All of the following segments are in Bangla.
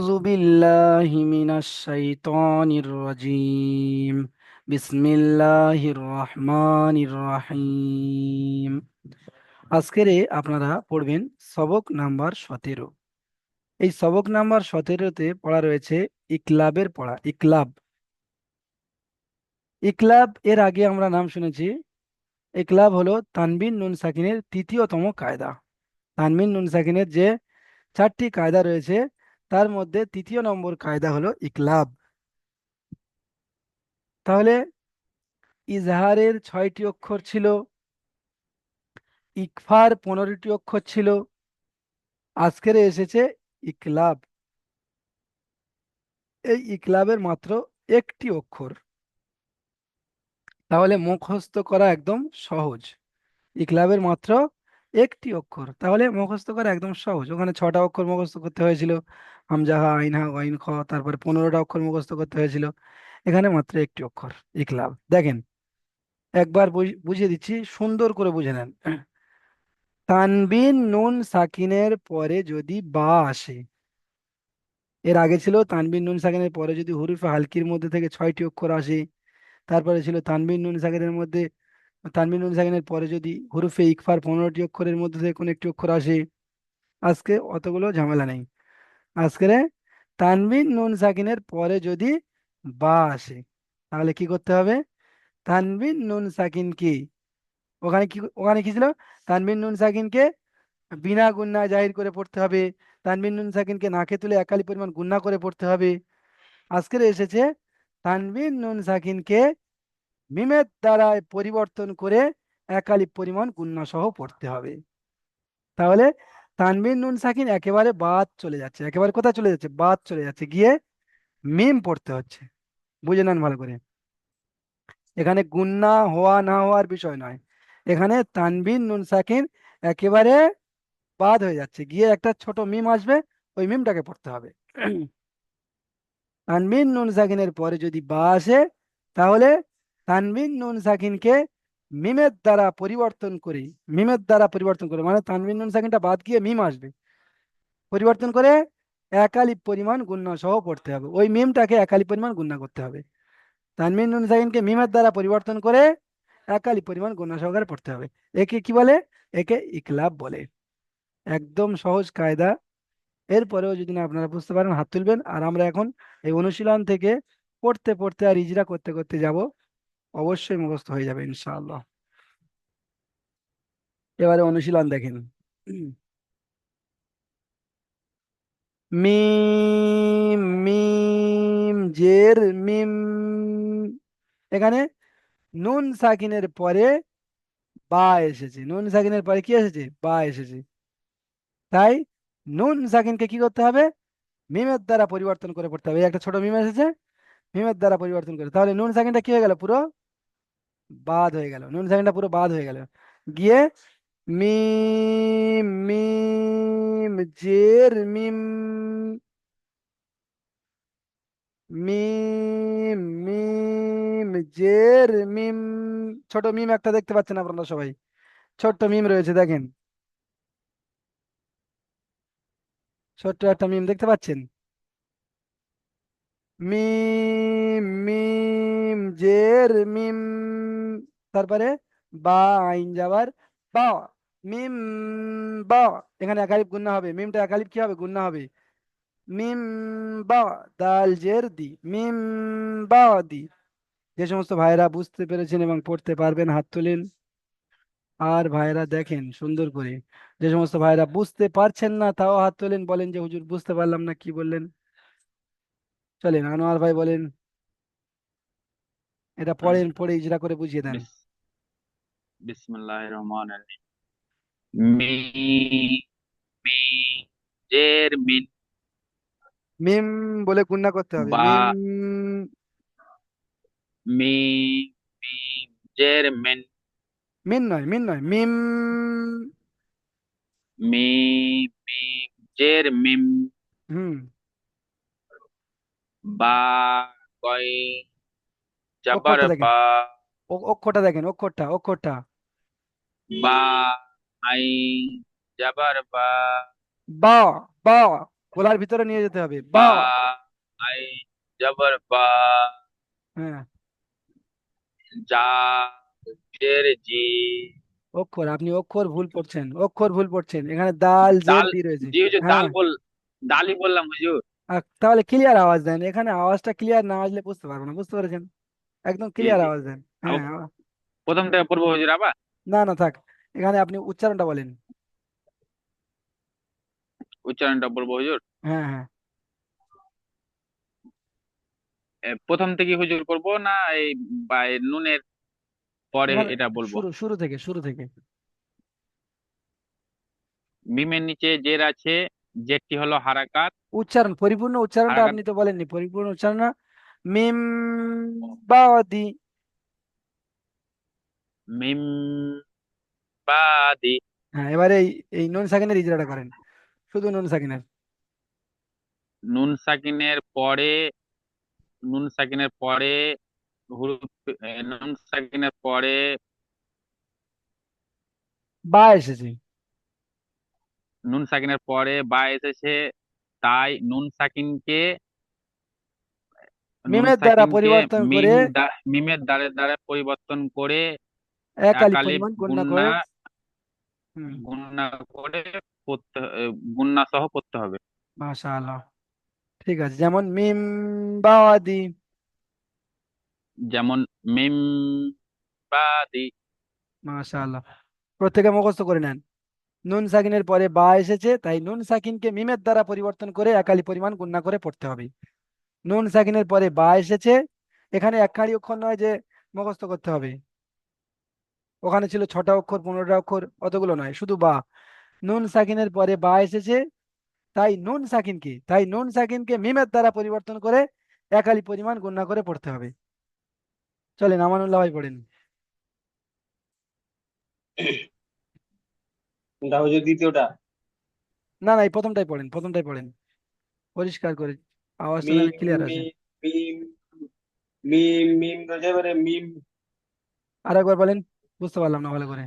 أعوذ بالله من الشيطان الرجيم بسم الله الرحمن الرحيم আজকের আপনারা পড়বেন সবক নাম্বার 17। এই সবক নাম্বার 17তে পড়া রয়েছে ইকলাবের পড়া। ইকলাব ইকলাব এর আগে আমরা নাম শুনেছি। ইকলাব হলো তানবিন নুন সাকিনের তৃতীয়তম কায়দা। তানবিন নুন সাকিনের যে 4টি কায়দা রয়েছে তার মধ্যে তৃতীয় নম্বর কায়দা হলো ইকলাব। তাহলে ইজহারের 6টি অক্ষর ছিল, ইকফার 15টি অক্ষর ছিল, আজকের এসেছে ইকলাব। এই ইকলাবের মাত্র একটি অক্ষর, তাহলে মুখস্থ করা একদম সহজ। ইকলাবের মাত্র একটি অক্ষর, তাহলে মুখস্থ করা একদম সহজ। ওখানে 6টা অক্ষর মুখস্থ করতে হয়েছিল, হামজাহা আইনহা ওয়াইন খ, তারপরে 15টা অক্ষর মুখস্থ করতে হয়েছিল। এখানে মাত্র একটি অক্ষর ইকলাব। দেখেন, একবার বুঝিয়ে দিচ্ছি, সুন্দর করে বুঝে নেন। তানবিন নুন সাকিনের পরে যদি বা আসে, এর আগে ছিল তানবিন নুন সাকিনের পরে যদি হুরুফে হালকির মধ্যে থেকে 6টি অক্ষর আসে, তারপরে ছিল তানবিন নুন সাকিনের মধ্যে, তানবিন নুন সাকিনের পরে যদি হুরুফে ইকফার 15টি অক্ষরের মধ্যে থেকে কোনো একটি অক্ষর আসে। আজকে অতগুলো ঝামেলা নেই। আজকে তানবিন নুন সাকিনের পরে যদি বা আসে, তাহলে কি করতে হবে? তানবিন নুন সাকিন কি, ওখানে কি ছিল? তানবিন নুন সাকিনকে বিনা গুন্না জাহির করে পড়তে হবে। তানবিন নুন সাকিনকে নাকে তুলে একালি পরিমাণ গুন্না করে পড়তে হবে। আজকের এসেছে তানবিন নুন সাকিনকে মিমের দ্বারায় পরিবর্তন করে একালিপ পরিমাণ গুন্না সহ পড়তে হবে। তাহলে তানবিন নুন সাকিন একেবারে বাদ চলে যাচ্ছে, একেবারে কোথায় চলে যাচ্ছে? বাদ চলে যাচ্ছে, গিয়ে মিম পড়তে হচ্ছে। বুঝে নেন ভালো করে, এখানে গুন্না হওয়া না হওয়ার বিষয় নয়। এখানে তানবিন নুন সাকিন একেবারে বাদ হয়ে যাচ্ছে, গিয়ে একটা ছোট মিম আসবে, ওই মিমটাকে পড়তে হবে। তানবিন নুন সাকিনের পরে যদি বা আসে, তাহলে তানবিন নুন সাকিনকে মিমের দ্বারা পরিবর্তন করে, মিমের দ্বারা পরিবর্তন করে মানে তানবিন নুন সাকিনটা বাদ গিয়ে মিম আসবে, পরিবর্তন করে একালিপ পরিমাণ গুণনা সহ পড়তে হবে। ওই মিমটাকে একালিপ পরিমাণ গুণনা করতে হবে। তানবিন নুন সাকিনকে মিমের দ্বারা পরিবর্তন করে একালিপ পরিমাণ গুণনা সহকারে পড়তে হবে। একে কি বলে? একে ইকলাব বলে। একদম সহজ কায়দা। এরপরেও যদি না আপনারা বুঝতে পারেন হাত তুলবেন, আর আমরা এখন এই অনুশীলন থেকে পড়তে পড়তে আর ইজরা করতে করতে যাব, অবশ্যই মুখস্থ হয়ে যাবে ইনশাআল্লাহ। এবারে অনুশীলন দেখেন। মিম মিম জের মিম, এখানে নুন সাকিনের পরে বা এসেছে, নুন সাকিনের পরে কি এসেছে? বা এসেছে। তাই নুন সাকিনকে কি করতে হবে? মিমের দ্বারা পরিবর্তন করে পড়তে হবে। এই একটা ছোট মিম এসেছে, মিমের দ্বারা পরিবর্তন করে, তাহলে নুন সাকিনটা কি হয়ে গেল? পুরো বাদ হয়ে গেল, নুন সাকিনটা পুরো বাদ হয়ে গেল। গিয়ে মিম মিম জের মিম, মিম মিম জের মিম। ছোট মিম একটা দেখতে পাচ্ছেন আপনারা সবাই, ছোট্ট মিম রয়েছে দেখেন, ছোট্ট একটা মিম দেখতে পাচ্ছেন। মিম মিম জের মিম, তারপরে বা আইন যাবার বা, মিম বা, এখানে একালিপ গুণনা হবে, মিমটা একালিপ কি হবে? গুণনা হবে। মিম বা দাল জের দি, মিম বা দি। যে সমস্ত ভাইরা বুঝতে পেরেছেন এবং পড়তে পারবেন হাত তুলেন। আর ভাইরা দেখেন সুন্দর করে, যে সমস্ত ভাইরা বুঝতে পারছেন না তাও হাত তোলেন, বলেন যে হুজুর বুঝতে পারলাম না, কি বললেন। চলেন, আনোয়ার ভাই বলেন, এটা পড়েন, পড়ে ইজরা করে বুঝিয়ে দেন। বিস বিসমিল্লাহির রহমানির রহিম। মি মি জের মিন। মিম বলে গুণনা করতে হবে, বা মিম। মি মিম জের মিন। মিন নয়, মিন নয়, মিম। মি মিম জের মিম। হুম। বা কয় জবর অক্ষরটা দেখেন, বা। অক্ষরটা দেখেন, অক্ষরটা অক্ষরটা। বা আই জবর বা। বা বা গলার ভিতরে নিয়ে যেতে হবে বা। বা, আই জবর বা, হ্যাঁ, জা জের জি। অক্ষর, আপনি অক্ষর ভুল পড়ছেন, অক্ষর ভুল পড়ছেন, এখানে দাল জের দাল, দি রয়েছে। জি হুজুর, হ্যাঁ, দালই বললাম হুজুর। তাহলে ক্লিয়ার আওয়াজ দেন, এখানে আওয়াজটা ক্লিয়ার না আসলে বুঝতে পারবো না, বুঝতে পেরেছেন? একদম জি ক্লিয়ার জি। আওয়াজ দেন। আবার হ্যাঁ প্রথম থেকে পড়বো হুজুর আবার? না না থাক, এখানে আপনি উচ্চারণটা বলেন। উচ্চারণটা বলবো হুজুর? হ্যাঁ হ্যাঁ। প্রথম থেকে হুজুর করবো না এই বা এই নুনের পরে এখানে এটা বলবো? শুরু শুরু থেকে, শুরু থেকে। মিমের নিচে জের আছে, জেরটি হলো হারাকাত। উচ্চারণ, পরিপূর্ণ উচ্চারণটা হারাকাত। আপনি তো বলেননি, পরিপূর্ণ উচ্চারণ না। মিম বাদি। মিম বাদি। হ্যাঁ, এবারে এই এই নুন সাকিনের ইজরাটা করেন, শুধু নুন সাকিনের। নুন সাকিনের পরে, নুন সাকিনের পরে হুরুফ, নুন সাকিনের পরে, বা এসেছে। নুন সাকিনের পরে বা এসেছে, তাই নুন মিমের দ্বারা সাকিনকে পরিবর্তন করে মিমের দ্বারে পরিবর্তন করে এক এক আলিফ আলিফ পরিমাণ গুণনা গুন্না, করে। হুম। গুন্না করে পড়তে, গুন্না সহ পড়তে হবে। মাশাআল্লাহ, ঠিক আছে, যেমন মিম বাদি। যেমন মিম বাদি। মাশাআল্লাহ, প্রত্যেকে মুখস্থ করে নেন। নুন সাকিনের পরে বা এসেছে, তাই নুন সাকিনকে মিমের দ্বারা পরিবর্তন করে এক আলিফ পরিমাণ গুণনা করে পড়তে হবে। নুন সাকিনের পরে বা এসেছে, এখানে একখানি অক্ষর নয় যে মুখস্থ করতে হবে, ওখানে ছিল 6টা অক্ষর, 15টা অক্ষর, অতগুলো নয়, শুধু বা। নুন সাকিনের পরে বা এসেছে, তাই নুন সাকিনকে মিমের দ্বারা পরিবর্তন করে এক আলিফ পরিমাণ গুণনা করে পড়তে হবে। চলেন আমানুল্লাহ ভাই পড়েন। কোনটা হুজুর, দ্বিতীয়টা? না না, এই প্রথমটাই পড়েন, প্রথমটাই পড়েন, পরিষ্কার করে, আওয়াজটা যেন মিম ক্লিয়ার আসে। মিম মিম মিম মিম রোজে করে মিম। আর একবার বলেন, বুঝতে পারলাম না ভালো করে।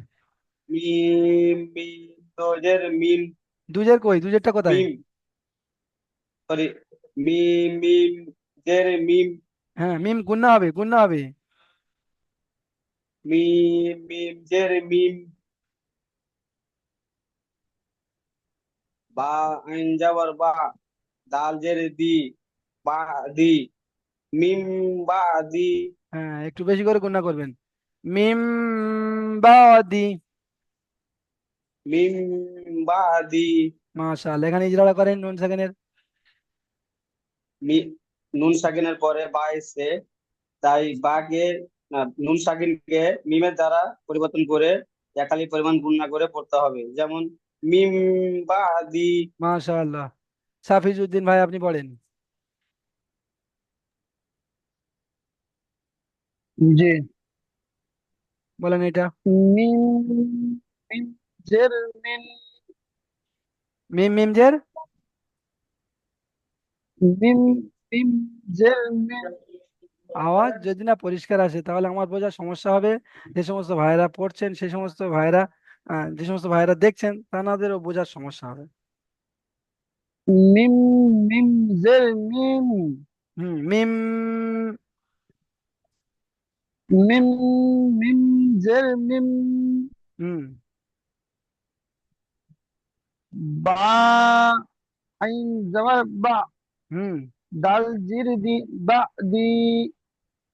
মিম মিম রোজের মিম। দুজের কই, দুজেরটা কোথায়? মিম, সরি, মিম মিম জের মিম। হ্যাঁ, মিম গুণনা হবে, গুণনা হবে। মিম মিম জের মিম। বা, আইন যাবার বা, দাল জের দি, বা দি, মিম বা দি। হ্যাঁ, একটু বেশি করে গুণনা করবেন। মিম বাদি। মিম বা দি। মাশাআল্লাহ, এখানে ইজরাটা করেন নুন সেকেন্ডের। মি- নুন সাকিনের পরে বা এসে, তাই বাকে, না, নুন সাকিনকে মিমের দ্বারা পরিবর্তন করে একালি পরিমাণ গুণনা করে পড়তে হবে। যেমন মিম বা দি। মাশাআল্লাহ, সাফিজউদ্দিন ভাই আপনি পড়েন। জি। বলেন এটা। মিম মিম জের মিন। মিম মিম জের। মিম মিম জের মিন। আওয়াজ যদি না পরিষ্কার আসে তাহলে আমার বোঝার সমস্যা হবে। যে সমস্ত ভাইরা পড়ছেন, সেই সমস্ত ভাইরা, যে সমস্ত ভাইরা দেখছেন, তাদেরও বোঝার সমস্যা হবে। মিম মিম জের মিম। হুম, মিম। মিম মিম জের মিম। হুম। বা, আইন জবর বা, হুম। দাল জির দি, বা দি,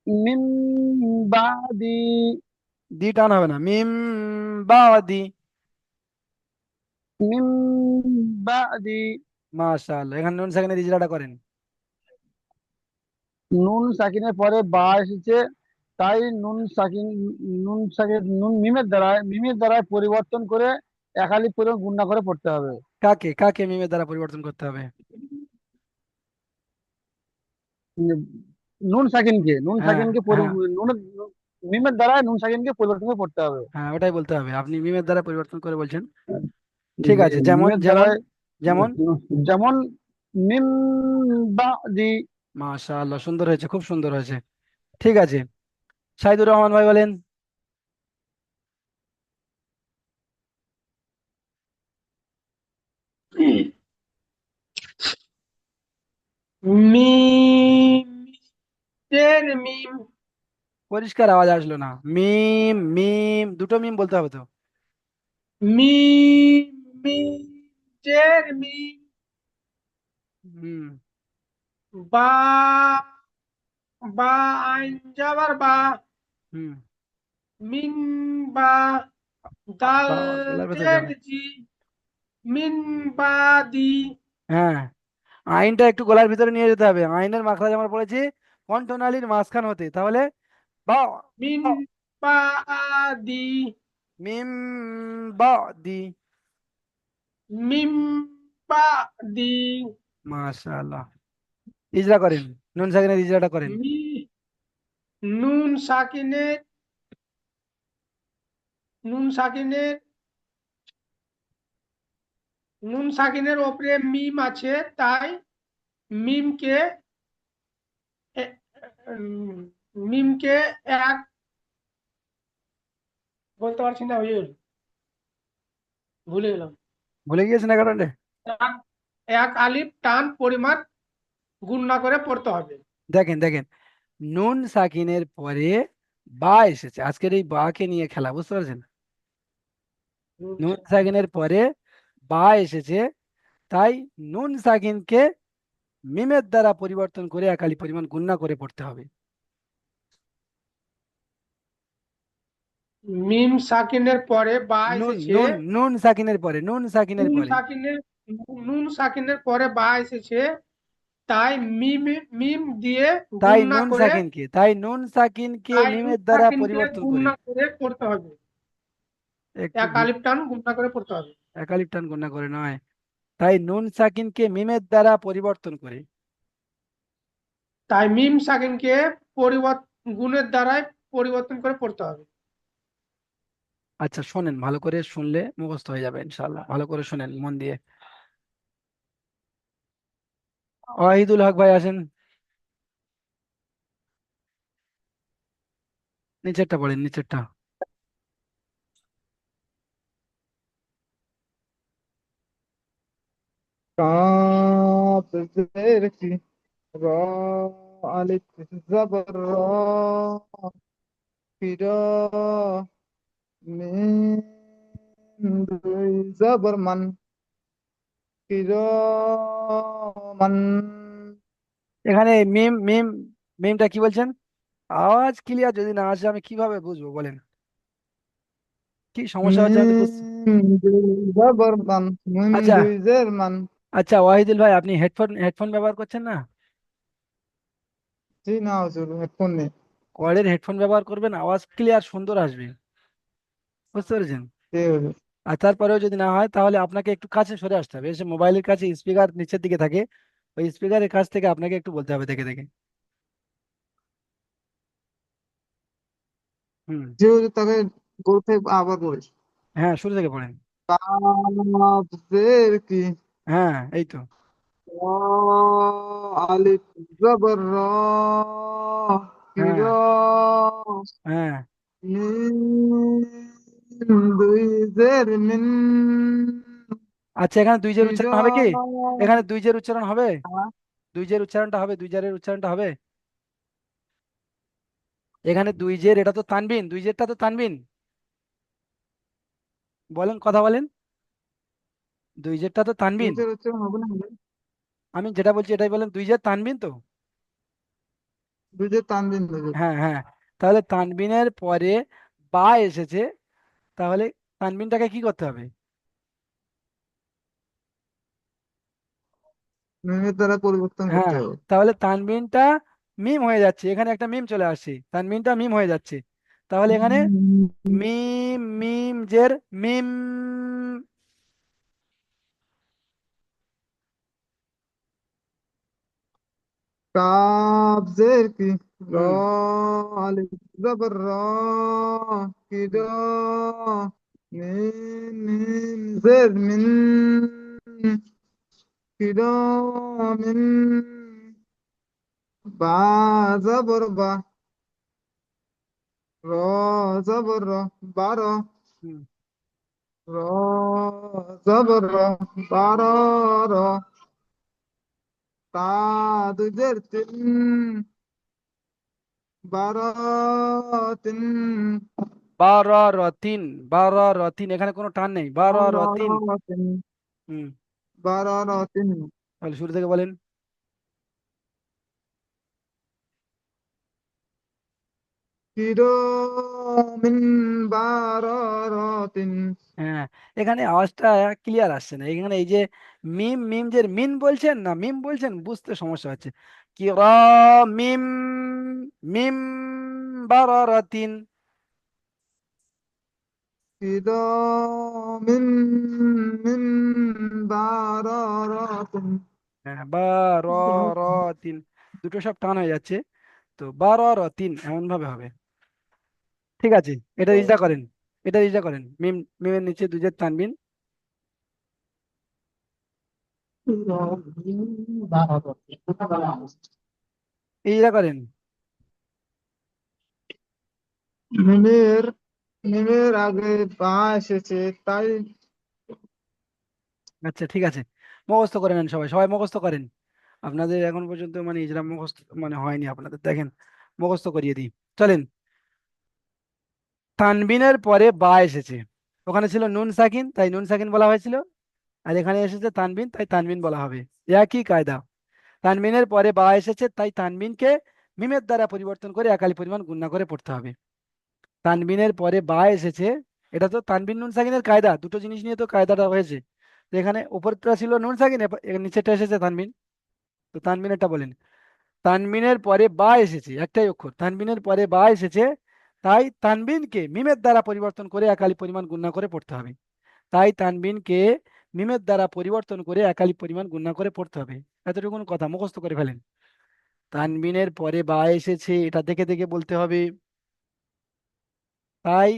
মিম বা দি। দি টান হবে না, মিম বাদি। মিম বা দি। মাশাআল্লাহ, এখানে নুন সেকেন্ডের ইজরাটা করেন। নুন সাকিনের পরে বা এসেছে, তাই নুন মিমের দ্বারা পরিবর্তন করে একালি পরিমাণ গুণনা করে পড়তে হবে। কাকে কাকে মিমের দ্বারা পরিবর্তন করতে হবে? উম, নুন সাকিনকে নুন হ্যাঁ সাকিনকে হ্যাঁ নুনের মিমের দ্বারা নুন সাকিনকে পরিবর্তন করে পড়তে হবে। হ্যাঁ, ওটাই বলতে হবে, আপনি মিমের দ্বারা পরিবর্তন করে বলছেন। ঠিক যে আছে, যেমন মিমের দ্বারা, যেমন যেমন যেমন মিম বা দি। মাশাআল্লাহ, সুন্দর হয়েছে, খুব সুন্দর হয়েছে। ঠিক আছে, সাইদুর রহমান ভাই বলেন। মিম টের মিম পরিষ্কার আওয়াজ আসলো না। মিম মিম, দুটো মিম বলতে হবে তো। মিম মিম টের মিম হুম। বা বা আইন যাবার বা হুম। মিন বা দাল বাবা, গলার ভেতর জের যাবে। জি মিন বা দি হ্যাঁ, আইনটা একটু গলার ভিতরে নিয়ে যেতে হবে। আইনের মাখরাজ আমরা পড়েছি কণ্ঠনালীর মাঝখান হতে, তাহলে বা মিন বা, বা দি মিম বা দি। মিম বা দি মাশাআল্লাহ। ইজরা করেন, নুন সাকিনের ইজরাটা করেন। মি নুন সাকিনের নুন সাকিনের নুন সাকিনের ওপরে মিম আছে, তাই মিমকে এ- মিমকে এক বলতে পারছি না, হুজুর ভুলে গেলাম। ভুলে গিয়েছেন একাডে? এক এক আলিফ টান পরিমাণ গুণনা করে পড়তে হবে। দেখেন দেখেন, নুন সাকিনের পরে বা এসেছে, আজকের এই বাকে নিয়ে খেলা, বুঝতে পারছেন? নুন নুন সাকিন সাকিনের পরে বা এসেছে, তাই নুন সাকিনকে মিমের দ্বারা পরিবর্তন করে একালি পরিমাণ গুণনা করে পড়তে হবে। মিম সাকিনের পরে বা নুন এসেছে। নুন নুন সাকিনের পরে, নুন সাকিনের নুন পরে। সাকিনের নুন সাকিনের পরে বা এসেছে, তাই মিম মিম দিয়ে তাই গুণনা নুন করে সাকিনকে, তাই নুন সাকিনকে তাই নুন মিমের দ্বারা সাকিনকে পরিবর্তন করে। গুণনা করে পড়তে হবে। একটু এক আলিফ টান গুণনা করে পড়তে হবে। একালিপ টান গুণনা করে নয়, তাই নুন সাকিনকে মিমের দ্বারা পরিবর্তন করে। তাই মিম সাকিনকে গুণের দ্বারাই পরিবর্তন করে পড়তে হবে। আচ্ছা শোনেন, ভালো করে শুনলে মুখস্থ হয়ে যাবে ইনশাল্লাহ। ভালো করে শোনেন মন দিয়ে। ওয়াহিদুল হক ভাই আসেন, নিচেরটা পড়েন, নিচেরটা। কাপ জের কি র আলিফ জবর র ফির মিম দুই জবর মান ফির মান এখানে মিম মিম, মিমটা কি বলছেন? আওয়াজ ক্লিয়ার যদি না আসে আমি কিভাবে বুঝবো বলেন? কি সমস্যা হচ্ছে আমি তো বুঝছি। মিম দুই জবর মান মিম আচ্ছা দুই জের মান। আচ্ছা, ওয়াহিদুল ভাই আপনি হেডফোন হেডফোন ব্যবহার করছেন না? জি না হুজুর, হেডফোন নেই। কর্ডের হেডফোন ব্যবহার করবেন, আওয়াজ ক্লিয়ার সুন্দর আসবে, বুঝতে পেরেছেন? জি হুজুর। আর তারপরেও যদি না হয় তাহলে আপনাকে একটু কাছে সরে আসতে হবে। এসে মোবাইলের কাছে স্পিকার নিচের দিকে থাকে, ওই স্পিকারের কাছ থেকে আপনাকে একটু বলতে হবে দেখে দেখে। হুম। জি হুজুর, তাকে বলতে আবার বলি। হ্যাঁ, শুরু থেকে পড়েন। কাপ জের কি হ্যাঁ, এই তো। র আলিফ জবর র ফির হ্যাঁ। হ্যাঁ। মিম দুই জের মিন আচ্ছা, এখানে দুই জের ফির উচ্চারণ হবে কি? এখানে দুই জের উচ্চারণ হবে? দুই জের উচ্চারণটা হবে, দুই জের উচ্চারণটা হবে। এখানে দুই জের, এটা তো তানবিন, দুই জেরটা তো তানবিন। বলেন, কথা বলেন। দুই জেরটা তো তানবিন। দুইটার উচ্চারণ হবে না হুজুর? আমি যেটা বলছি এটাই বলেন, দুই জের তানবিন তো। দুইটার তানবিন হুজুর। হ্যাঁ হ্যাঁ, তাহলে তানবিনের পরে বা এসেছে, তাহলে তানবিনটাকে কি করতে হবে? মিমের দ্বারা পরিবর্তন করতে হ্যাঁ, হবে। তাহলে তানবিনটা মিম হয়ে যাচ্ছে, এখানে একটা মিম চলে আসছে, তানবিনটা মিম হয়ে যাচ্ছে। তাহলে এখানে মিম মিম জের মিম। কাব জের কি র হুম। আলিফ জবর র কি র হুম। মিম মিম জের মিন কি র মিন বা জবর বা র জবর র বার হুম। র জবর র বার র তা দুজের তিন বারাতিন বারারাতিন, বারারাতিন, এখানে কোনো টান নেই, বারারাতিন। বারাতিন হুম, বারাতিন তাহলে শুরু থেকে বলেন। কিরমিন বারারাতিন হ্যাঁ, এখানে আওয়াজটা ক্লিয়ার আসছে না, এখানে এই যে মিম মিম যে মিন বলছেন না মিম বলছেন, বুঝতে সমস্যা হচ্ছে। কি র মিম, মিম বারারাতিন। কিরমিন মিন বারারাতিন হ্যাঁ, বারারাতিন, দুটো সব টান হয়ে যাচ্ছে, তো বারারাতিন এমন ভাবে হবে। ঠিক আছে, এটা ইজরা করেন, এটা ইজরা করেন, মিম, মিমের নিচে দুজের টানবিন, ইজরা করেন। মিমের মিমের আগে বা এসেছে তাই আচ্ছা ঠিক আছে, মুখস্থ করে নেন, সবাই সবাই মুখস্থ করেন। আপনাদের এখন পর্যন্ত মানে ইজরা মুখস্থ মানে হয়নি আপনাদের, দেখেন মুখস্থ করিয়ে দিই, চলেন। তানবিনের পরে বা এসেছে, ওখানে ছিল নুন সাকিন তাই নুন সাকিন বলা হয়েছিল, আর এখানে এসেছে তানবিন তাই তানবিন বলা হবে, একই কায়দা। তানবিনের পরে বা এসেছে তাই তানবিনকে মিমের দ্বারা পরিবর্তন করে একালি পরিমাণ গুণনা করে পড়তে হবে। তানবিনের পরে বা এসেছে, এটা তো তানবিন নুন সাকিনের কায়দা, দুটো জিনিস নিয়ে তো কায়দাটা হয়েছে। তো এখানে উপরটা ছিল নুন সাকিন, নিচেরটা এসেছে তানবিন, তো তানবিনেরটা বলেন। তানবিনের পরে বা এসেছে, একটাই অক্ষর, তানবিনের পরে বা এসেছে তাই তানবিনকে মিমের দ্বারা পরিবর্তন করে একালি পরিমাণ গুণনা করে পড়তে হবে। তাই তানবিনকে মিমের দ্বারা পরিবর্তন করে একালি পরিমাণ গুণনা করে পড়তে হবে। এতটুকুন কথা মুখস্থ করে ফেলেন। তানবিনের পরে বা এসেছে, এটা দেখে দেখে বলতে হবে। তাই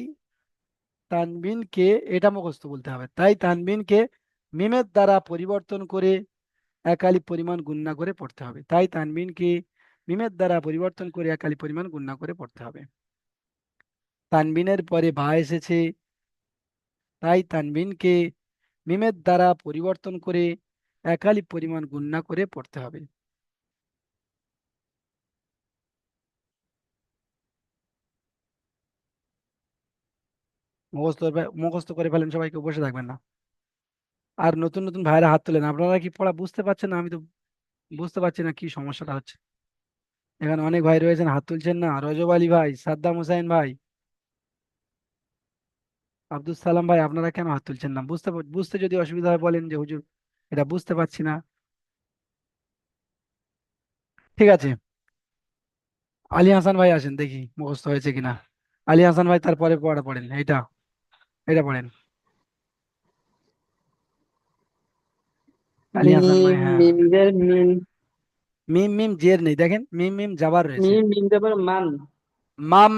তানবিনকে, এটা মুখস্থ বলতে হবে, তাই তানবিনকে মিমের দ্বারা পরিবর্তন করে একালি পরিমাণ গুণনা করে পড়তে হবে। তাই তানবিনকে মিমের দ্বারা পরিবর্তন করে একালি পরিমাণ গুণনা করে পড়তে হবে। তানবিনের পরে বা এসেছে, তাই তানবিনকে মিমের দ্বারা পরিবর্তন করে একালি পরিমাণ গুণনা করে পড়তে হবে। মুখস্থ করে ফেলেন, সবাইকে বসে থাকবেন না। আর নতুন নতুন ভাইরা হাত তোলেন, আপনারা কি পড়া বুঝতে পারছেন না? আমি তো বুঝতে পারছি না কি সমস্যাটা হচ্ছে। এখানে অনেক ভাই রয়েছেন হাত তুলছেন না, রজব আলী ভাই, সাদ্দাম হোসাইন ভাই, আব্দুল সালাম ভাই, আপনারা কেন হাত তুলছেন না? বুঝতে যদি অসুবিধা হয় বলেন যে হুজুর এটা বুঝতে পারছি না। ঠিক আছে, আলী হাসান ভাই আসেন দেখি মুখস্থ হয়েছে কিনা। আলী হাসান ভাই তারপরে পড়া পড়েন, এটা এটা পড়েন। আলী হাসান ভাই, মিম হ্যাঁ। মিম জের মিন মিম মিম জের নেই, দেখেন মিম মিম জাবার রয়েছে। মিম মিম যাবার মান মাম,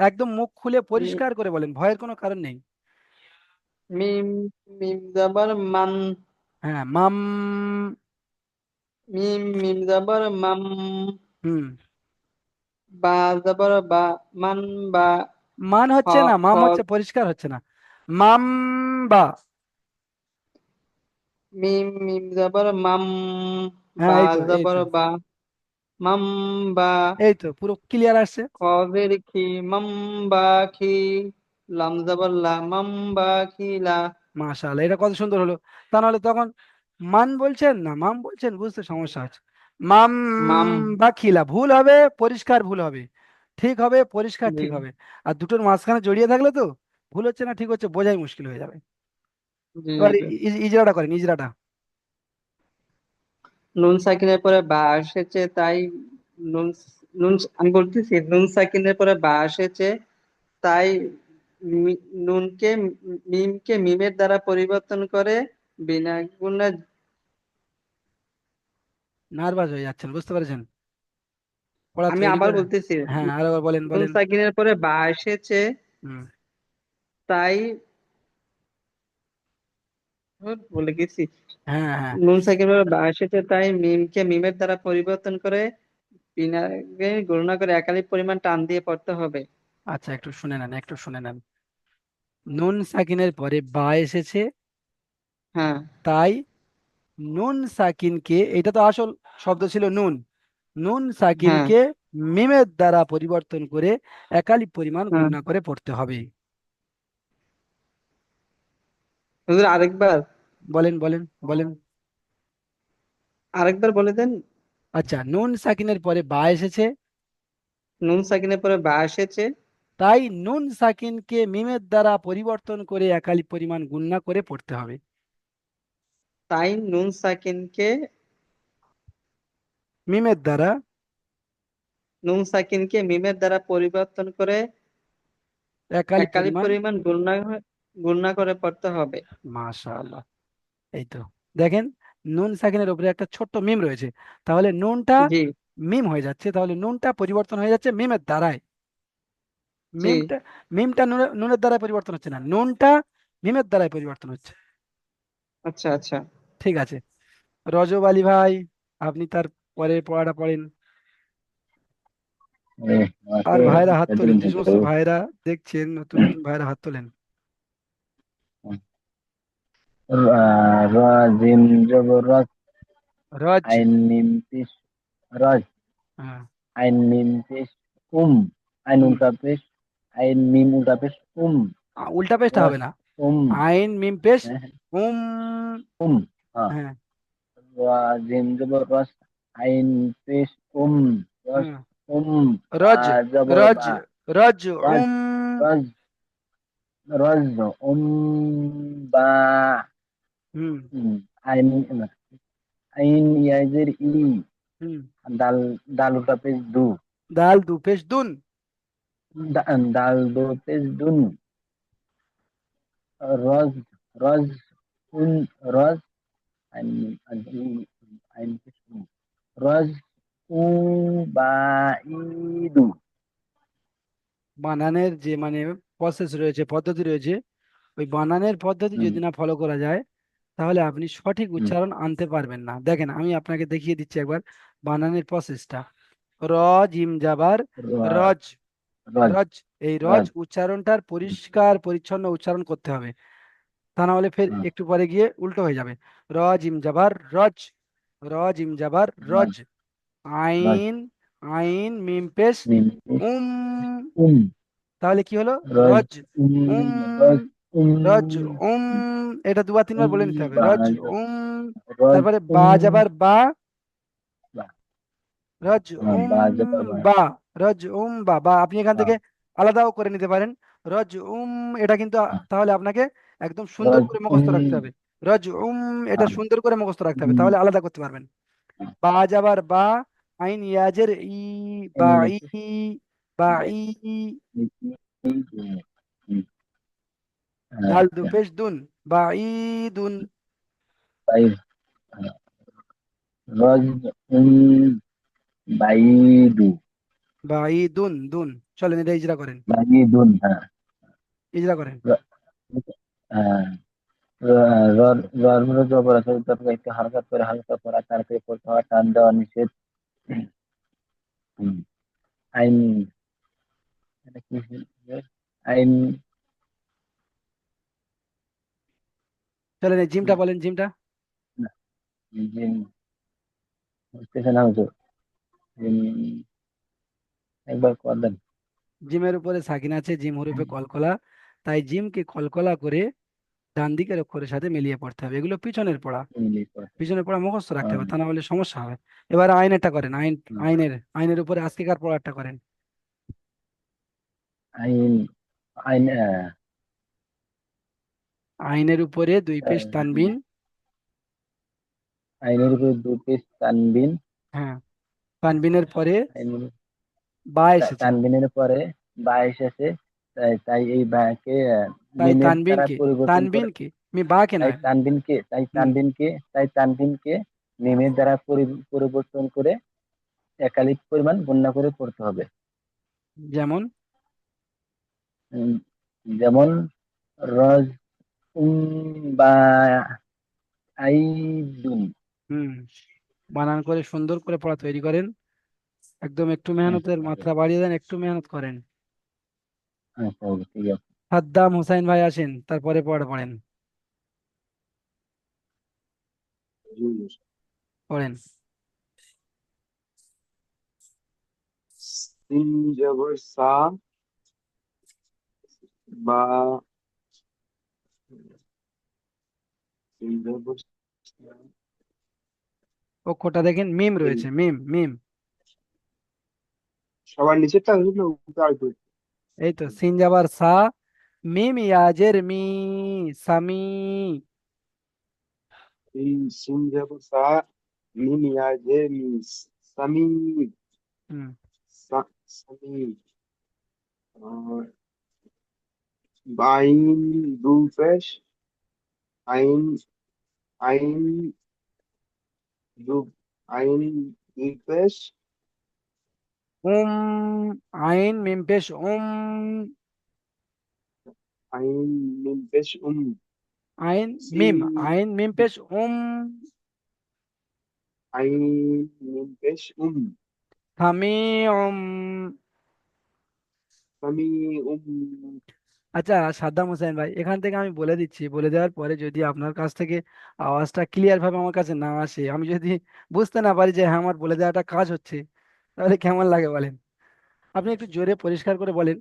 একদম মুখ খুলে মি- পরিষ্কার করে বলেন, ভয়ের কোনো কারণ নেই। মিম মিম যাবার মান হ্যাঁ, মাম। মিম মিম যাবার মাম হুম, বা যাবার বা মান বা মান খ হচ্ছে না, খ মাম হচ্ছে, পরিষ্কার হচ্ছে না। মাম বা। মিম মিম যাবার মাম হ্যাঁ, বা এই তো এই যাবার তো, বা মাম বা এই তো পুরো ক্লিয়ার আসছে। কবের খি মাম বা খি লাম যাবার লা মাম বা খি লা মাশাআল্লাহ, এটা কত সুন্দর হলো। তা নাহলে তখন মান বলছেন না মাম বলছেন, বুঝতে সমস্যা হচ্ছে। মাম মাম বা খিলা ভুল হবে, পরিষ্কার ভুল হবে, ঠিক হবে পরিষ্কার জি ঠিক হবে। আর দুটোর মাঝখানে জড়িয়ে থাকলে তো ভুল হচ্ছে না ঠিক হচ্ছে বোঝাই মুশকিল হয়ে যাবে। জি এবার জি ইজরাটা করেন, ইজরাটা। নুন সাকিনের পরে বা এসেছে তাই নুন নুন আমি বলতেছি নুন সাকিনের পরে বা এসেছে তাই নুনকে মিমকে মিমের দ্বারা পরিবর্তন করে বিনা গুণা নার্ভাস হয়ে যাচ্ছেন, বুঝতে পেরেছেন? পড়া আমি তৈরি আবার করে। বলতেছি হ্যাঁ, আর একবার বলেন নুন বলেন। সাকিনের পরে বা এসেছে হুম, তাই বলে গেছি হ্যাঁ হ্যাঁ। নুন সাকিনের পরে বা এসেছে তাই মিমকে মিমের দ্বারা পরিবর্তন করে বিনাকে গণনা করে একাধিক পরিমাণ টান দিয়ে পড়তে হবে আচ্ছা, একটু শুনে নেন, একটু শুনে নেন। নুন সাকিনের পরে বা এসেছে হ্যাঁ তাই নুন সাকিনকে, এটা তো আসল শব্দ ছিল নুন। নুন হ্যাঁ সাকিনকে মিমের দ্বারা পরিবর্তন করে একালিপ পরিমাণ হ্যাঁ গুণনা করে পড়তে হবে। হুজুর আরেকবার বলেন বলেন বলেন। আরেকবার বলে দেন। আচ্ছা, নুন সাকিনের পরে বা এসেছে, নুন সাকিনের পরে বা এসেছে, তাই নুন সাকিনকে মিমের দ্বারা পরিবর্তন করে একালিপ পরিমাণ গুণনা করে পড়তে হবে। তাই নুন সাকিনকে মিমের দ্বারা মিমের দ্বারা পরিবর্তন করে একালিপ একালিপ পরিমাণ। পরিমাণ গুণনা করে পড়তে হবে। মাশাআল্লাহ। এই তো দেখেন, নুন সাকিনের উপরে একটা ছোট্ট মিম রয়েছে, তাহলে নুনটা জি মিম হয়ে যাচ্ছে, তাহলে নুনটা পরিবর্তন হয়ে যাচ্ছে মিমের দ্বারায়। জি। মিমটা মিমটা নুনের দ্বারাই পরিবর্তন হচ্ছে না, নুনটা মিমের দ্বারাই পরিবর্তন হচ্ছে। আচ্ছা আচ্ছা। ঠিক আছে, রজব আলী ভাই, আপনি তার পরে পড়াটা পড়েন। আর আমাকে ভাইরা হাত সেদিন তোলেন, যে থেকে সমস্ত ভাইরা দেখছেন, নতুন নতুন ভাইরা হাত তোলেন। জিম জবর রস, রজ। আইন মিম পেশ রস, হ্যাঁ। আইন মিম পেশ উম, আইন হুম। উল্টা পেশ, আইন মিম উল্টা পেশ উল্টা পেশটা রস হবে না, উম, আইন মিম পেশ হ্যাঁ, উম। উম, হ্যাঁ, হ্যাঁ। জিম জবর রস, আইন পেশ রস হুম। উম, বা রজ। জবর রজ। বা, রজ। রস রস রস বা, হুম। আইন আইন ইয়াজের ই, হুম। দাল দাল উল্টা পেশ দু, দাল দু পেশ দুন। দাল দো পেশ দুন, রজ রজ উন রজ, আইন আইন পেশ রজ উ বা ইদু। বানানের যে মানে প্রসেস রয়েছে, পদ্ধতি রয়েছে, ওই বানানের পদ্ধতি হুম যদি না ফলো করা যায়, তাহলে আপনি সঠিক হুম উচ্চারণ আনতে পারবেন না। দেখেন, আমি আপনাকে দেখিয়ে দিচ্ছি একবার বানানের প্রসেসটা। র, জিম জাবার র- রজ। রজ রজ, এই রজ রজ উচ্চারণটার হুম, পরিষ্কার পরিচ্ছন্ন উচ্চারণ করতে হবে, তা না হলে ফের হুম, একটু পরে গিয়ে উল্টো হয়ে যাবে। র, জিম জাবার রজ। র, জিম জাবার রজ। রজ রজ আইন, আইন মিম পেশ মিম পেশ উম। উম, তাহলে কি হলো? রজ রজ উম। রজ রজ উম। এটা দুবার তিনবার বলে নিতে হবে, বা রজ উম। রজ তারপরে বা যাবার বা, বা, রজ উম। বা জবর বা, বা, রজ বা বা আপনি এখান বা, থেকে আলাদাও করে নিতে পারেন, রজ এটা কিন্তু তাহলে আপনাকে একদম সুন্দর রজ করে মুখস্থ রাখতে হবে। রজ এটা সুন্দর করে মুখস্থ রাখতে হবে, তাহলে আলাদা করতে পারবেন। বা যাবার বা, আইন ইয়াজের ই, বা ই, বা ই, দাল দু আচ্ছা পেশ দুন, বা ই দুন। তাই রজ উম, বাইদু বা ই দুন দুন। চলেন এটা ইজরা করেন, বাইদুন, হ্যাঁ, ইজরা করেন। র- হ্যাঁ, রর মধ্যে জবর আছে, তারপরে একটু হালকা করে হালকা করা, তারপরে পড়তে হয় টান দেওয়া নিষেধ। হুম, আইন, এটা কি আইন, চলেন এই জিমটা বলেন, জিমটা। না, জিম বুঝতেছে না হুজুর, জিম একবার কর দেন। জিমের উপরে সাকিন আছে, জিম হরফে কলকলা, তাই জিমকে কলকলা করে ডান দিকের অক্ষরের সাথে মিলিয়ে পড়তে হবে। এগুলো পিছনের পড়া, ইংলিশ পড়তে। পিছনের পড়া মুখস্থ রাখতে হ্যাঁ, হবে, তা না হলে সমস্যা হবে। এবার আইনেরটা করেন, আইন। হুম, আইনের উপরে আজকেকার পড়াটা করেন। আইন আইন আইনের উপরে দুই পেশ তানবিন। আইনের উপরে দু পেশ তানবিন, হ্যাঁ, তানবিনের পরে আইনের বা এসেছে, তানবিনের পরে বা এসেছে, তাই এই বাকে তাই মিমের দ্বারা তানবিনকে, পরিবর্তন করে, তানবিনকে বাকে তাই নয়। তানবিনকে তাই হুম। তানবিনকে তাই তানবিনকে মিমের দ্বারা পরিবর্তন করে একালিক পরিমাণ গণনা করে পড়তে হবে। যেমন, উম, যেমন রজ বা আইদুন। হুম, বানান করে সুন্দর করে পড়া তৈরি করেন। একদম একটু আচ্ছা মেহনতের আচ্ছা মাত্রা বাড়িয়ে দেন, একটু মেহনত করেন। আচ্ছা, ঠিক আছে। সাদ্দাম হোসাইন ভাই আসেন, তারপরে পড়া পড়েন, পড়েন। সিন জবর সা, বা, সিন জবর সা। অক্ষরটা দেখেন, মিম রয়েছে, মিম মিম। সবার নিচেরটা হলো না উপরে আর কি? এই তো সিন যাবার সা, মিম ইয়াজের মি, সামি। এই সিন জবর সা, মিম ইয়া জে মি, সামি, হুম। সামি। আর বাইন দু পেশ, আইন, আইন দু, আইন দুই পেশ, আইন মিম পেশ আইন মিম পেশ আইন মিম, সিন, আইন মিম পেশ আইন মিম পেশ সামি সামি আচ্ছা সাদ্দাম হোসেন ভাই, এখান থেকে আমি বলে দিচ্ছি, বলে দেওয়ার পরে যদি আপনার কাছ থেকে আওয়াজটা ক্লিয়ার ভাবে আমার কাছে না আসে, আমি যদি বুঝতে না পারি যে হ্যাঁ আমার বলে দেওয়াটা কাজ হচ্ছে, তাহলে কেমন লাগে বলেন? আপনি একটু জোরে পরিষ্কার করে বলেন।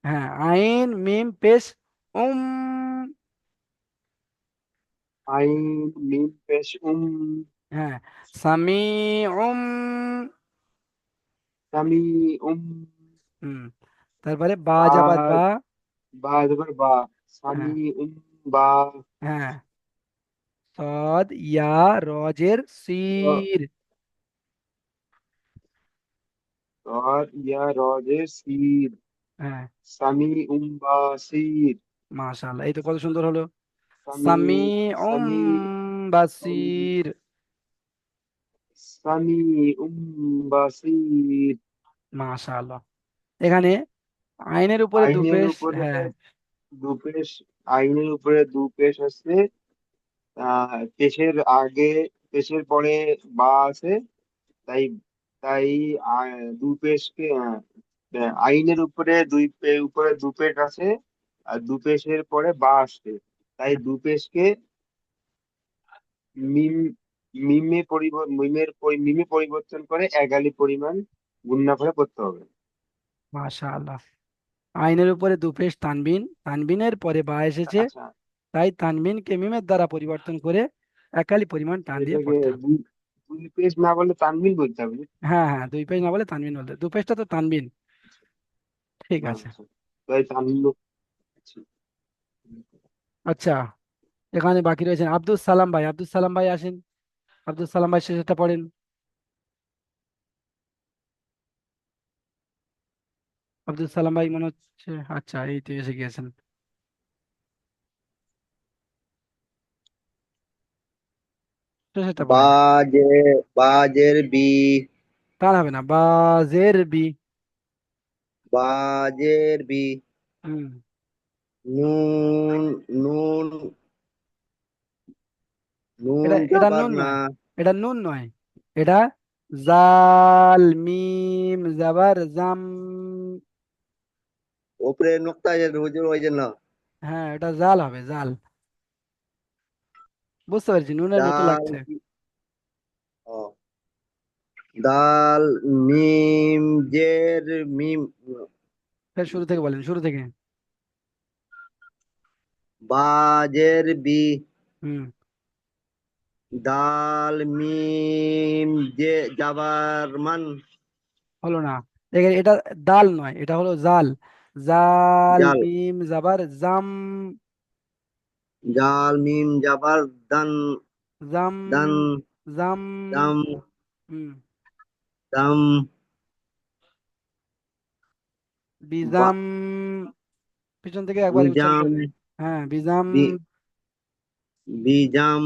হ্যাঁ, আইন মিম পেশ উম আইন মিম পেশ হ্যাঁ, সামি উম সামি হুম, তারপরে বা বা, যাবার বা। বা জবর বা, হ্যাঁ সামি বা, হ্যাঁ, সদ ইয়া রজের র- সির। আর ইয়া রজে সির, হ্যাঁ, সামি বাসির, মাশাআল্লাহ, এই তো কত সুন্দর হলো। সামি, সামি উম সামি বাসির। সামি বাসির। মাশাআল্লাহ, এখানে আইনের উপরে দু আইনের পেশ। উপরে হ্যাঁ, দু পেশ, আইনের উপরে দু পেশ আছে, পেশের আগে, পেশের পরে বা আছে, তাই, তাই দু পেশকে, আইনের উপরে উপরে দু পেশ আছে, আর দু পেশের পরে বা আসছে, তাই দু পেশকে মিম, মিমে পরিবর্তন করে এগালি পরিমাণ গুণনা করে করতে হবে। মাশাআল্লাহ, আইনের উপরে দু পেশ তানবিন, তানবিনের পরে বা এসেছে, আচ্ছা, তাই তানবিনকে মিমের দ্বারা পরিবর্তন করে একালি পরিমাণ টান দিয়ে এটাকে পড়তে হবে। দুই, দুই পেশ না বলে তানবিল বলতে হবে। হ্যাঁ হ্যাঁ, দুই পেজ না বলে তানবিন বলতে, দু পেজটা তো তানবিন। ঠিক আছে। আচ্ছা, তাই তানবিল। আচ্ছা, এখানে বাকি রয়েছেন আব্দুল সালাম ভাই, আব্দুল সালাম ভাই আসেন। আব্দুল সালাম ভাই শেষেরটা পড়েন। আব্দুল সালাম ভাই মনে হচ্ছে, আচ্ছা এই তো এসে গিয়েছেন, শেষেরটা পড়েন। বাজে, বাজের বি, তার হবে না, বাজের বি। বাজের বি, হুম। নুন, নুন, নুন এটা এটা যাবার নুন না, নয়, এটা নুন নয়, এটা জাল মিম জাবার জাম। ওপরে নোক্তা যে হুজুর ওই জন্য হ্যাঁ, এটা জাল হবে, জাল। বুঝতে পারছি, নুনের মতো ডাল, লাগছে। ও, দাল, মিম, জের, মিম, ফের শুরু থেকে বলেন, শুরু থেকে। বাজের বি, হুম। দাল, মিম, জে যাবার মান, হলো না, দেখেন এটা দাল নয়, এটা হলো জাল। জাল জাল, মিম জাবার জাম। জাল, মিম যাবার দান, জাম দান, জাম। দাম, হুম। দাম, বিজাম, পিছন থেকে একবার উচ্চারণ বিজাম, করে দিন। হ্যাঁ, বিজাম। বিজাম,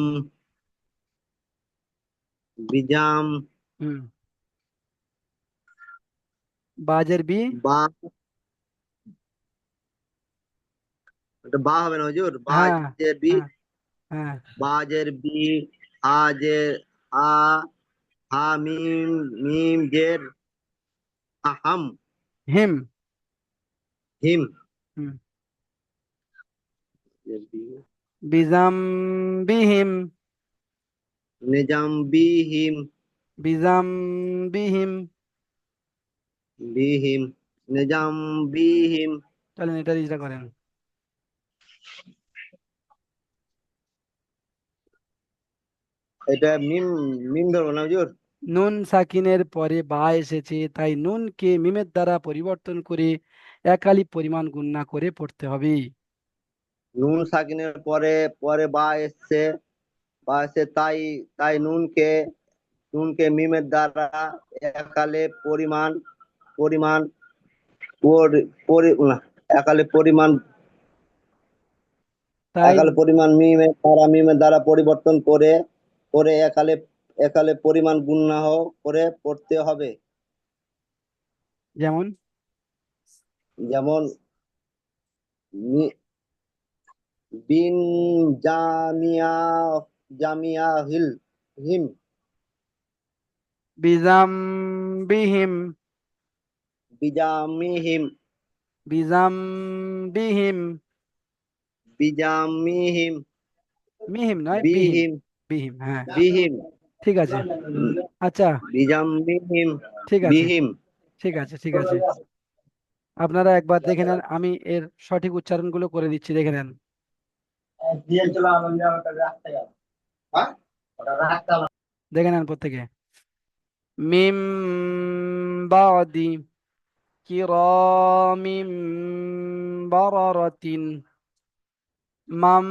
বিজাম, হুম। বাজের বি। বা, এটা বা হবে না হুজুর, হ্যাঁ বাজের বি, হ্যাঁ হ্যাঁ। বাজের বি, আজের আ, হা মিম, মিম জের আহাম, হিম। হিম, হুম। বিজাম বিহিম। নিজাম বি হিম, বিজামবিহিম। বিহিম নিজাম বিহিম। চলেন এটা ইজরা করেন। এটা মিম মিম ধরবো না হুজুর? নুন সাকিনের পরে বা এসেছে, তাই নুনকে মিমের দ্বারা পরিবর্তন করে একালি পরিমাণ গুণনা করে পড়তে হবে। নুন সাকিনের পরে পরে বা এসছে তাই তাই নুনকে মিমের দ্বারা একালে পরিমাণ পরিমাণ না, একালে পরিমাণ তাই মিমের দ্বারা পরিবর্তন করে করে একালে একালে পরিমাণ গুণনা করে পড়তে হবে। যেমন যেমন মি- বিন জামিয়া জামিয়া হিম বিজামবিহিম। বিজামিহিম বিজামবিহিম। বিজামিহিম মিহিম নয়, বিহিম। বিহিম বিহিম, হ্যাঁ, বিহিম ঠিক আছে। আচ্ছা, বিজামিহিম ঠিক আছে, বিহিম। ঠিক আছে, ঠিক আছে। আপনারা একবার দেখে নেন, আমি এর সঠিক উচ্চারণগুলো করে দিচ্ছি, দেখে নেন। দেখে নেন প্রত্যেকে। মিম বাদি কিরামিম বারারাতিন মাম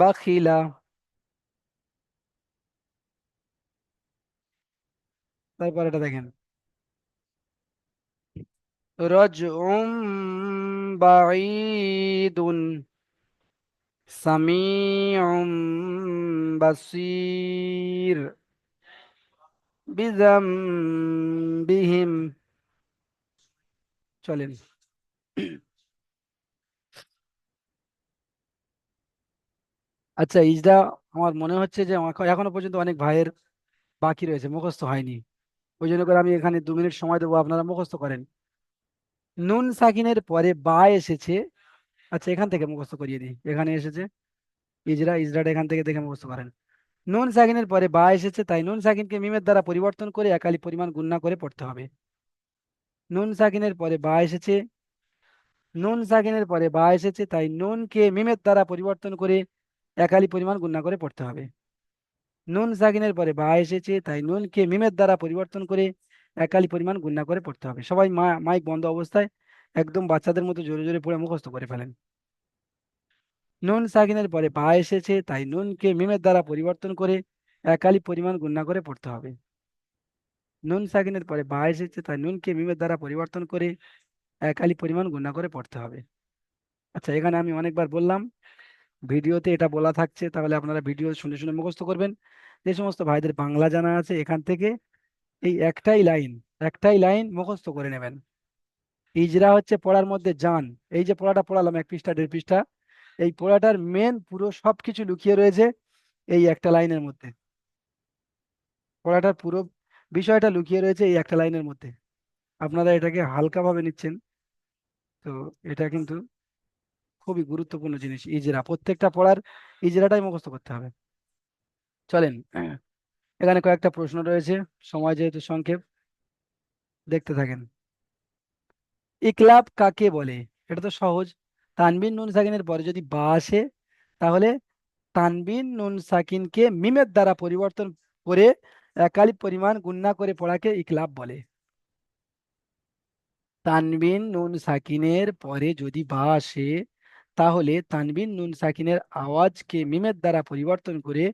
বাখিলা। তারপর এটা দেখেন, রজউম বাঈদুন সামিউম বাসির বিজামবিহিম। চলেন। আচ্ছা ইজরা, আমার মনে হচ্ছে যে এখনো পর্যন্ত অনেক ভাইয়ের বাকি রয়েছে, মুখস্থ হয়নি। ওই জন্য করে আমি এখানে 2 মিনিট সময় দেবো, আপনারা মুখস্থ করেন। নুন সাকিনের পরে বা এসেছে। আচ্ছা এখান থেকে মুখস্থ করিয়ে দিই, এখানে এসেছে ইজরাটা এখান থেকে দেখে মুখস্থ করেন। নুন সাকিনের পরে বা এসেছে, তাই নুন সাকিনকে মিমের দ্বারা পরিবর্তন করে একালি পরিমাণ গুণনা করে পড়তে হবে। নুন সাকিনের পরে বা এসেছে, নুন সাকিনের পরে বা এসেছে, তাই নুনকে মিমের দ্বারা পরিবর্তন করে একালি পরিমাণ গুণনা করে পড়তে হবে। নুন সাকিনের পরে বা এসেছে, তাই নুনকে মিমের দ্বারা পরিবর্তন করে একালি পরিমাণ গুণনা করে পড়তে হবে। সবাই মাইক বন্ধ অবস্থায় একদম বাচ্চাদের মতো জোরে জোরে পড়ে মুখস্থ করে ফেলেন। নুন সাকিনের পরে বা এসেছে, তাই নুনকে মিমের দ্বারা পরিবর্তন করে একালি পরিমাণ গুণনা করে পড়তে হবে। নুন সাকিনের পরে বা এসেছে, তাই নুনকে মিমের দ্বারা পরিবর্তন করে একালি পরিমাণ গুণনা করে পড়তে হবে। আচ্ছা এখানে আমি অনেকবার বললাম, ভিডিওতে এটা বলা থাকছে, তাহলে আপনারা ভিডিও শুনে শুনে মুখস্থ করবেন। যে সমস্ত ভাইদের বাংলা জানা আছে, এখান থেকে এই একটাই লাইন মুখস্থ করে নেবেন। ইজরা হচ্ছে পড়ার মধ্যে জান। এই যে পড়াটা পড়ালাম 1 পৃষ্ঠা 1.5 পৃষ্ঠা, এই পড়াটার মেন পুরো সবকিছু লুকিয়ে রয়েছে এই একটা লাইনের মধ্যে। পড়াটার পুরো বিষয়টা লুকিয়ে রয়েছে এই একটা লাইনের মধ্যে। আপনারা এটাকে হালকাভাবে নিচ্ছেন, তো এটা কিন্তু খুবই গুরুত্বপূর্ণ জিনিস। ইজরা প্রত্যেকটা পড়ার ইজরাটাই মুখস্থ করতে হবে। চলেন, এখানে কয়েকটা প্রশ্ন রয়েছে, সময় যেহেতু সংক্ষেপ, দেখতে থাকেন। ইকলাব কাকে বলে? এটা তো সহজ। তানবিন নুন সাকিনের পরে যদি বা আসে, তাহলে তানবিন নুন সাকিনকে মিমের দ্বারা পরিবর্তন করে একালি পরিমাণ গুণনা করে পড়াকে ইকলাব বলে। তানবিন নুন সাকিনের পরে যদি বা আসে, তাহলে তানবিন নুন সাকিনের আওয়াজকে মিমের দ্বারা পরিবর্তন করে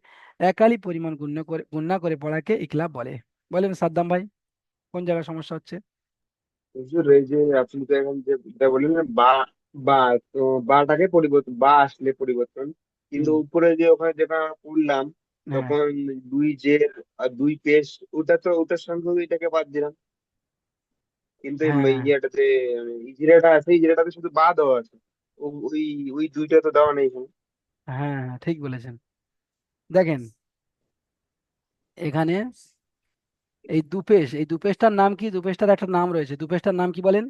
একালি পরিমাণ গুণনা করে পড়াকে ইকলাব বলে। বলেন সাদ্দাম ভাই, কোন জায়গায় সমস্যা হচ্ছে? হুজুর এই যে আপনি তো এখন যেটা বললেন না, বা বা তো বাটাকে পরিবর্তন, বা আসলে পরিবর্তন, কিন্তু হুম, উপরে যে ওখানে যেটা পড়লাম হ্যাঁ, তখন দুই জের আর দুই পেশ, ওটার সঙ্গে এটাকে বাদ দিলাম। কিন্তু এই হ্যাঁ, ইয়েটাতে ইজিরাটা আছে, ইজিরাটাতে শুধু বা দেওয়া আছে। ওই ওই দুইটা তো দেওয়া নেই এখানে। হ্যাঁ, হ্যাঁ, ঠিক বলেছেন। দেখেন এখানে এই দুপেশটার নাম কি? দুপেশটার একটা নাম রয়েছে, দুপেশটার নাম কি বলেন?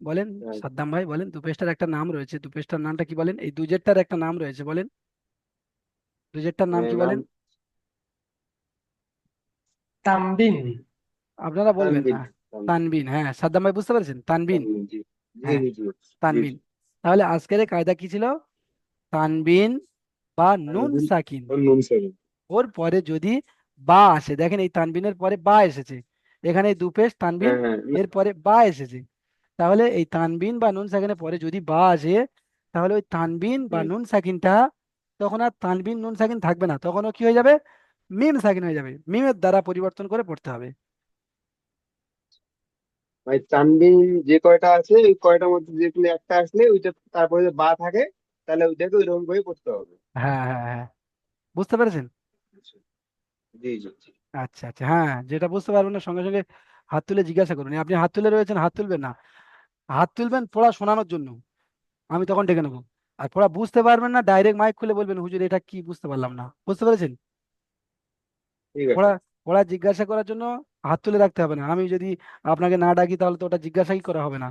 বলেন হ্যাঁ, সাদ্দাম ভাই, বলেন দুপেশটার একটা নাম রয়েছে, দুপেশটার নামটা কি বলেন? এই দুজেরটার একটা নাম রয়েছে, বলেন। রিজেক্টটার নাম কি নাম বলেন? তামবিন। আপনারা বলবেন তানবিন। না। তানবিন, হ্যাঁ, সাদ্দাম ভাই বুঝতে পেরেছেন, তানবিন। তানবিন, জি জি হ্যাঁ, জি জি জি তানবিন। জি। তাহলে আজকের এই কায়দা কি ছিল? তানবিন বা নুন তানবিন সাকিন, ও নুন সাকিন। ওর পরে যদি বা আসে, দেখেন এই তানবিনের পরে বা এসেছে, এখানে এই দুপেশ তানবিন, হ্যাঁ হ্যাঁ এর পরে বা এসেছে, তাহলে এই তানবিন বা নুন সাকিনের পরে যদি বা আসে, তাহলে ওই তানবিন বা হুম। নুন সাকিনটা তখন আর তানবিন নুন সাকিন থাকবে না, তখন ও কি হয়ে যাবে? মিম সাকিন হয়ে যাবে, মিমের দ্বারা পরিবর্তন করে পড়তে হবে। ভাই তানবিন যে কয়টা আছে ওই কয়টার মধ্যে যে কোনো একটা আসলে ওইটা তারপরে যে বা থাকে তাহলে ওইটাকে ওইরকম করে করতে হবে। হ্যাঁ, হ্যাঁ, হ্যাঁ, বুঝতে পেরেছেন? জি জি জি। আচ্ছা, আচ্ছা, হ্যাঁ, যেটা বুঝতে পারবেন না সঙ্গে সঙ্গে হাত তুলে জিজ্ঞাসা করুন। আপনি হাত তুলে রয়েছেন, হাত তুলবেন না, হাত তুলবেন পড়া শোনানোর জন্য, আমি তখন ডেকে নেবো। আর পড়া বুঝতে পারবেন না, ডাইরেক্ট মাইক খুলে বলবেন, হুজুর এটা কি বুঝতে পারলাম না। বুঝতে পেরেছেন? ঠিক পড়া আছে। পড়া জিজ্ঞাসা করার জন্য হাত তুলে রাখতে হবে না। আমি যদি আপনাকে না ডাকি তাহলে তো ওটা জিজ্ঞাসাই করা হবে না।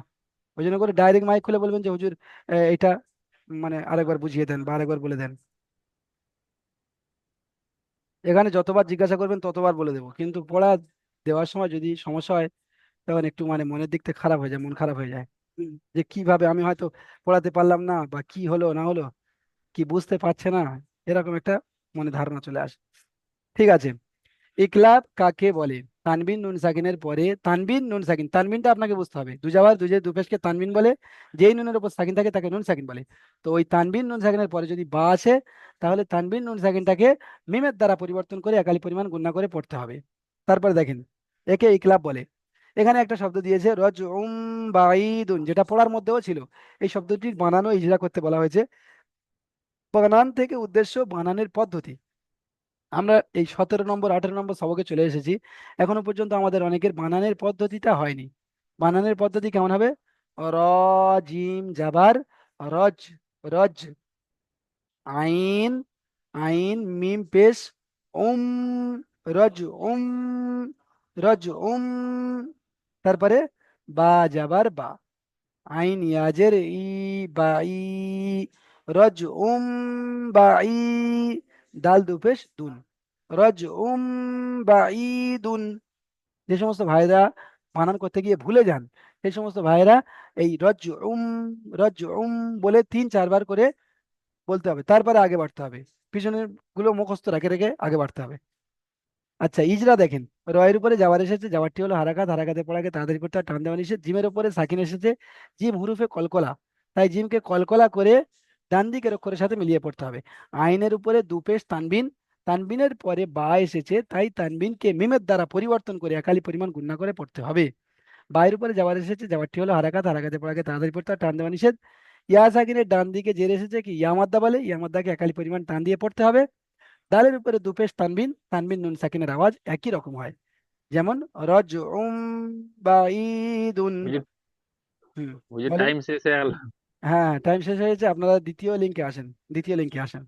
ওই জন্য করে ডাইরেক্ট মাইক খুলে বলবেন যে হুজুর এটা মানে আরেকবার বুঝিয়ে দেন বা আরেকবার বলে দেন। এখানে যতবার জিজ্ঞাসা করবেন ততবার বলে দেবো, কিন্তু পড়া দেওয়ার সময় যদি সমস্যা হয় তখন একটু মানে মনের দিক থেকে খারাপ হয়ে যায়, মন খারাপ হয়ে যায়। যে কিভাবে আমি হয়তো পড়াতে পারলাম না, বা কি হলো না হলো, কি বুঝতে পারছে না, এরকম একটা মনে ধারণা চলে আসে। ঠিক আছে, ইকলাব কাকে বলে? তানবিন নুন সাকিনের পরে তানবিন নুন সাকিন, তানবিনটা আপনাকে বুঝতে হবে, দুজাবার দুজে দুপেশকে তানবিন বলে, যেই নুনের উপর সাকিন থাকে তাকে নুন সাকিন বলে। তো ওই তানবিন নুন সাকিনের পরে যদি বা আসে, তাহলে তানবিন নুন সাকিনটাকে মিমের দ্বারা পরিবর্তন করে একালি পরিমাণ গুণনা করে পড়তে হবে। তারপরে দেখেন, একে ইকলাব বলে। এখানে একটা শব্দ দিয়েছে রজ বাইদুন, যেটা পড়ার মধ্যেও ছিল। এই শব্দটির বানানো ইজরা করতে বলা হয়েছে। বানান থেকে উদ্দেশ্য বানানের পদ্ধতি। আমরা এই 17 নম্বর 18 নম্বর সবকে চলে এসেছি, এখনো পর্যন্ত আমাদের অনেকের বানানের পদ্ধতিটা হয়নি। বানানের পদ্ধতি কেমন হবে? র, জিম জাবার, রজ, রজ, আইন, আইন মিম পেশ, উম, রজ, উম, রজ, তারপরে বা জাবার বা, আইন ইয়াজের ই, বা ই, রজ, বা ই, দাল দুপেশ দুন, রজ, বা ই, দুন। যে সমস্ত ভাইরা বানান করতে গিয়ে ভুলে যান, সেই সমস্ত ভাইরা এই উম রজ বলে 3-4 বার করে বলতে হবে, তারপরে আগে বাড়তে হবে। পিছনের গুলো মুখস্থ রেখে রেখে আগে বাড়তে হবে। আচ্ছা, ইজরা দেখেন, রয়ের উপরে যাওয়ার এসেছে, যাওয়ারটি হলো হারাকাত, হারাকাতে পড়াকে তাড়াতাড়ি করতে হয়, টান দেওয়া নিষেধ। জিমের উপরে সাকিন এসেছে, জিম হুরুফে কলকলা, তাই জিমকে কলকলা করে ডান দিকের অক্ষরের সাথে মিলিয়ে পড়তে হবে। আইনের উপরে দুপেশ তানবিন, তানবিনের পরে বা এসেছে, তাই তানবিনকে মিমের দ্বারা পরিবর্তন করে একালি পরিমাণ গুণনা করে পড়তে হবে। বাইরের উপরে যাওয়ার এসেছে, যাওয়ারটি হলো হারাকাত, হারাকাতে পড়াকে তাড়াতাড়ি পড়তে হয়, টান দেওয়া নিষেধ। ইয়া সাকিনের ডান দিকে জের এসেছে কি ইয়ামাদ্দা বলে, ইয়ামাদ্দাকে একালি পরিমাণ টান দিয়ে পড়তে হবে। দালের উপরে দুপেশ তানবিন, তানবিন নুন সাকিনের আওয়াজ একই রকম হয়, যেমন রজ, বা ঈদুন। হুজুর, হুম, হুজুর বলেন। টাইম শেষ হয়ে গেল। হ্যাঁ, টাইম শেষ হয়েছে, আপনারা দ্বিতীয় লিঙ্কে আসেন, দ্বিতীয় লিঙ্কে আসেন।